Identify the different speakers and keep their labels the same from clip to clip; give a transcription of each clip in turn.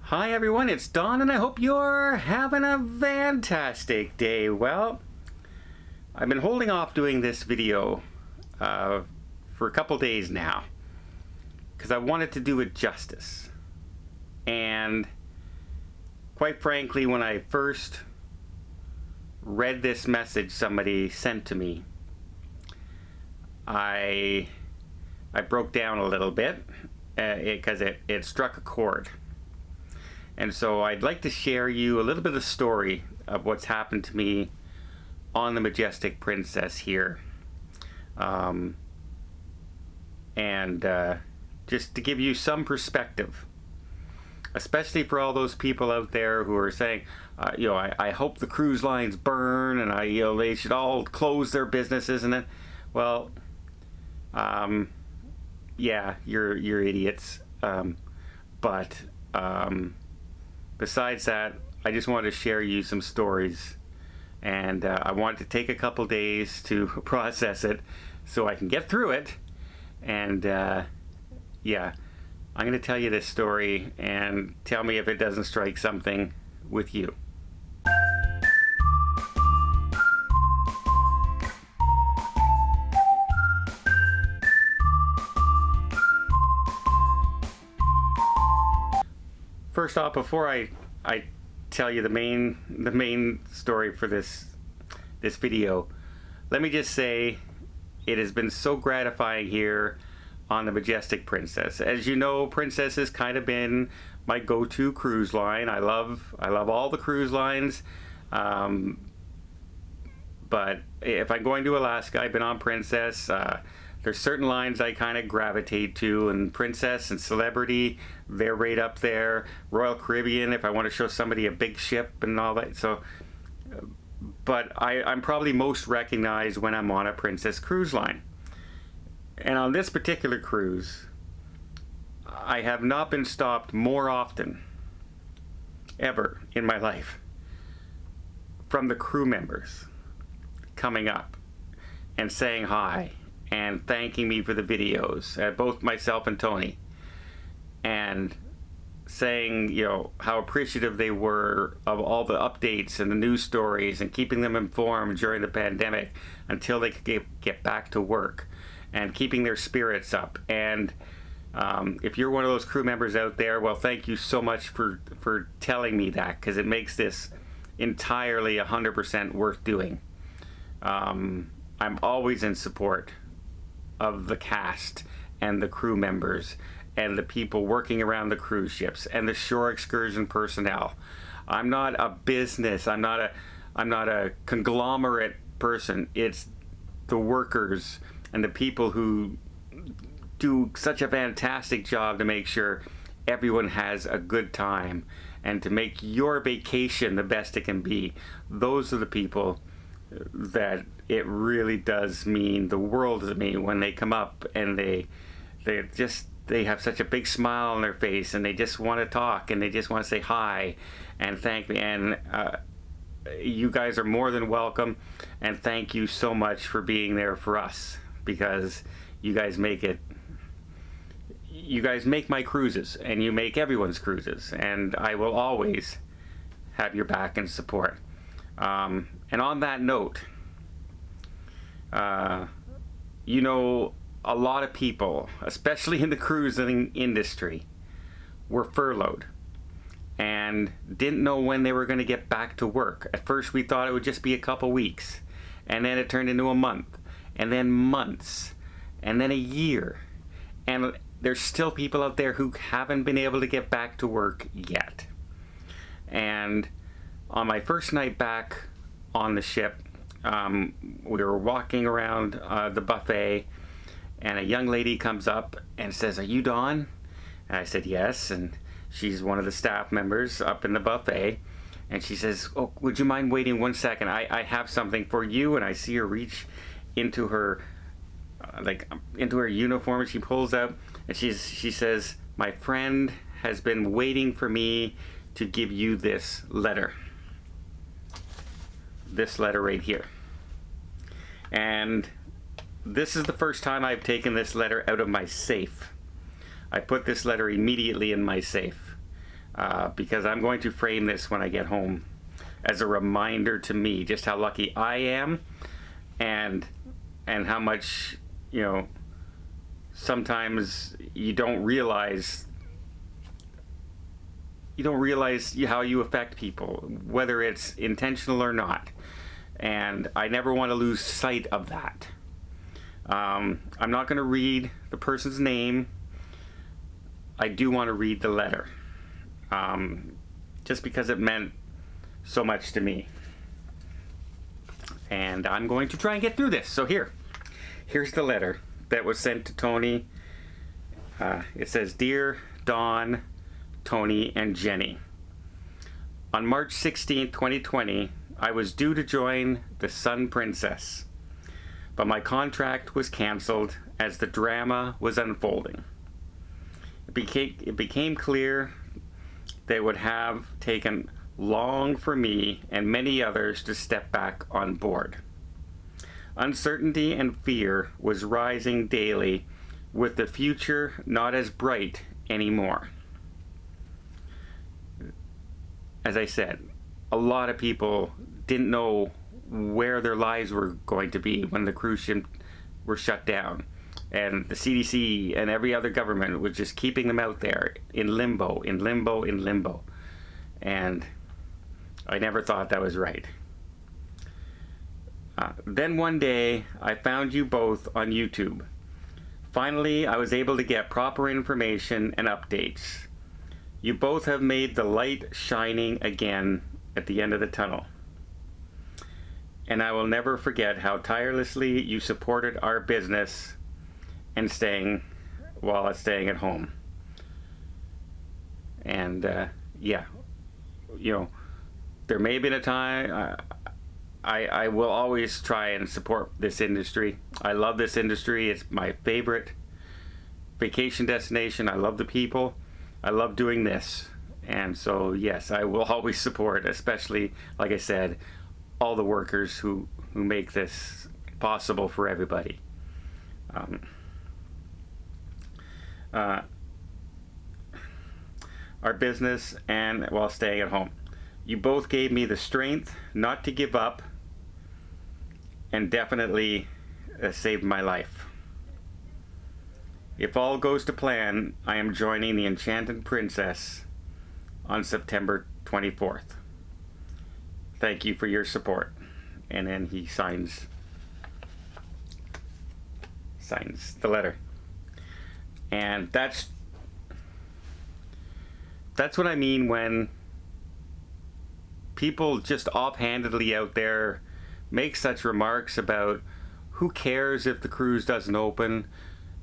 Speaker 1: Hi everyone, it's Don and I hope you're having a fantastic day. Well, I've been holding off doing this video for a couple days now because I wanted to do it justice. And quite frankly, when I first read this message somebody sent to me, I broke down a little bit because it struck a chord. And so I'd like to share you a little bit of the story of what's happened to me on the Majestic Princess here. Just to give you some perspective, especially for all those people out there who are saying, I hope the cruise lines burn and they should all close their businesses. And then, well, yeah, you're idiots. Besides that, I just wanted to share you some stories, and I wanted to take a couple days to process it so I can get through it. And yeah, I'm going to tell you this story and tell me if it doesn't strike something with you. First off, before I tell you the main story for this video, let me just say it has been so gratifying here on the Majestic Princess. As you know, Princess has kind of been my go-to cruise line. I love all the cruise lines, but if I'm going to Alaska, I've been on Princess. There's certain lines I kind of gravitate to, and Princess and Celebrity, they're right up there. Royal Caribbean, if I want to show somebody a big ship and all that. So, but I'm probably most recognized when I'm on a Princess cruise line. And on this particular cruise, I have not been stopped more often, ever in my life, from the crew members coming up and saying hi and thanking me for the videos, both myself and Tony, and saying, how appreciative they were of all the updates and the news stories and keeping them informed during the pandemic until they could get back to work, and keeping their spirits up. And if you're one of those crew members out there, well, thank you so much for telling me that, because it makes this entirely 100% worth doing. I'm always in support of the cast and the crew members and the people working around the cruise ships and the shore excursion personnel. I'm not a business. I'm not a conglomerate person. It's the workers and the people who do such a fantastic job to make sure everyone has a good time and to make your vacation the best it can be. Those are the people that it really does mean the world to me when they come up and they have such a big smile on their face, and they just want to talk and they just want to say hi and thank me. And you guys are more than welcome, and thank you so much for being there for us, because you guys make my cruises, and you make everyone's cruises, and I will always have your back and support. And on that note, a lot of people, especially in the cruising industry, were furloughed and didn't know when they were going to get back to work. At first we thought it would just be a couple weeks, and then it turned into a month, and then months, and then a year. And there's still people out there who haven't been able to get back to work yet. And on my first night back on the ship, we were walking around the buffet, and a young lady comes up and says, "Are you Dawn?" And I said, "Yes." And she's one of the staff members up in the buffet, and she says, "Oh, would you mind waiting 1 second? I have something for you." And I see her reach into her into her uniform, and she pulls out, and she says, "My friend has been waiting for me to give you this letter." This letter right here. And this is the first time I've taken this letter out of my safe. I put this letter immediately in my safe. because I'm going to frame this when I get home as a reminder to me just how lucky I am, and how much, sometimes you don't realize how you affect people, whether it's intentional or not. And I never want to lose sight of that. I'm not going to read the person's name. I do want to read the letter, just because it meant so much to me. And I'm going to try and get through this. So here's the letter that was sent to Tony. It says, "Dear Don, Tony, and Jenny, on March 16th, 2020, I was due to join the Sun Princess, but my contract was canceled as the drama was unfolding. It became clear that it would have taken long for me and many others to step back on board. Uncertainty and fear was rising daily, with the future not as bright anymore." As I said, a lot of people didn't know where their lives were going to be when the cruise ships were shut down. And the CDC and every other government was just keeping them out there in limbo, in limbo, in limbo. And I never thought that was right. Then one day, I found you both on YouTube. Finally, I was able to get proper information and updates. You both have made the light shining again at the end of the tunnel. And I will never forget how tirelessly you supported our business and staying at home. And there may have been a time. I will always try and support this industry. I love this industry. It's my favorite vacation destination. I love the people. I love doing this. And so, yes, I will always support, especially, like I said, all the workers who make this possible for everybody. Our business and while staying at home. You both gave me the strength not to give up, and definitely saved my life. If all goes to plan, I am joining the Enchanted Princess on September 24th. Thank you for your support." And then he signs the letter. And that's what I mean when people just offhandedly out there make such remarks about who cares if the cruise doesn't open.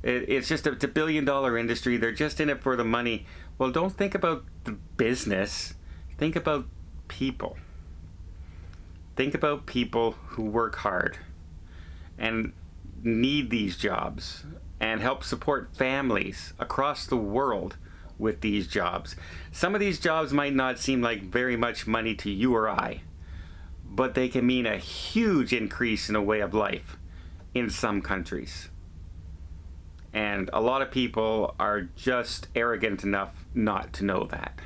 Speaker 1: It's just it's a billion-dollar industry. They're just in it for the money. Well, don't think about the business. Think about people. Think about people who work hard and need these jobs and help support families across the world with these jobs. Some of these jobs might not seem like very much money to you or I, but they can mean a huge increase in a way of life in some countries. And a lot of people are just arrogant enough not to know that.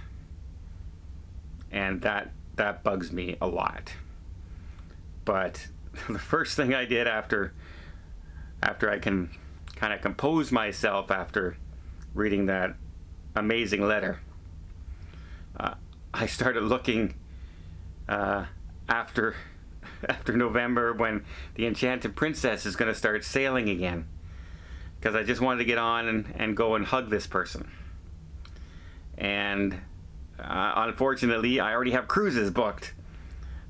Speaker 1: And that bugs me a lot. But the first thing I did after I can kind of compose myself after reading that amazing letter, I started looking after November, when the Enchanted Princess is going to start sailing again, because I just wanted to get on and go and hug this person. And unfortunately, I already have cruises booked.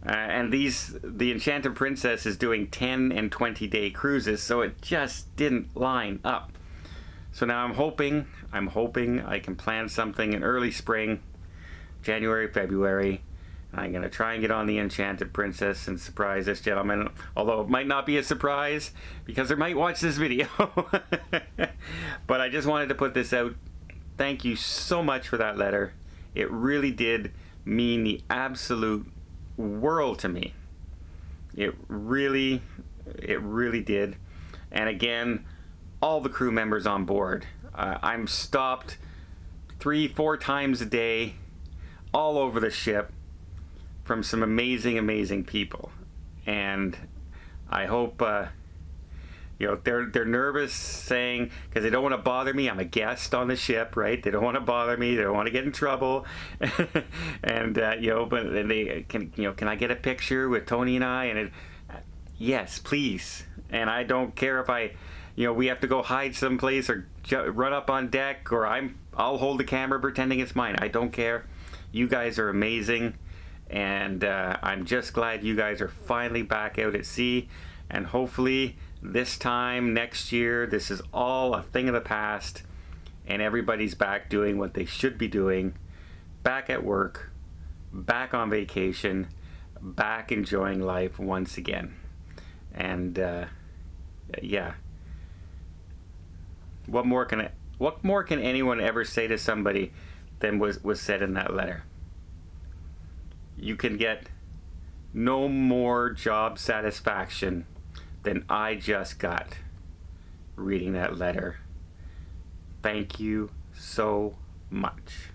Speaker 1: And the Enchanted Princess is doing 10 and 20 day cruises, so it just didn't line up. So now I'm hoping I can plan something in early spring, January, February. I'm going to try and get on the Enchanted Princess and surprise this gentleman, although it might not be a surprise because they might watch this video. But I just wanted to put this out. Thank you so much for that letter. It really did mean the absolute world to me. It really did. And again, all the crew members on board. I'm stopped 3-4 times a day all over the ship from some amazing, amazing people. And I hope, they're nervous saying, because they don't want to bother me. I'm a guest on the ship, right? They don't want to bother me. They don't want to get in trouble. And, but they can I get a picture with Tony and I? And yes, please. And I don't care if we have to go hide someplace or run up on deck, or I'll hold the camera pretending it's mine. I don't care. You guys are amazing, and I'm just glad you guys are finally back out at sea. And hopefully this time next year, this is all a thing of the past, and everybody's back doing what they should be doing, back at work, back on vacation, back enjoying life once again. And yeah. What more can anyone ever say to somebody than was said in that letter? You can get no more job satisfaction than I just got reading that letter. Thank you so much.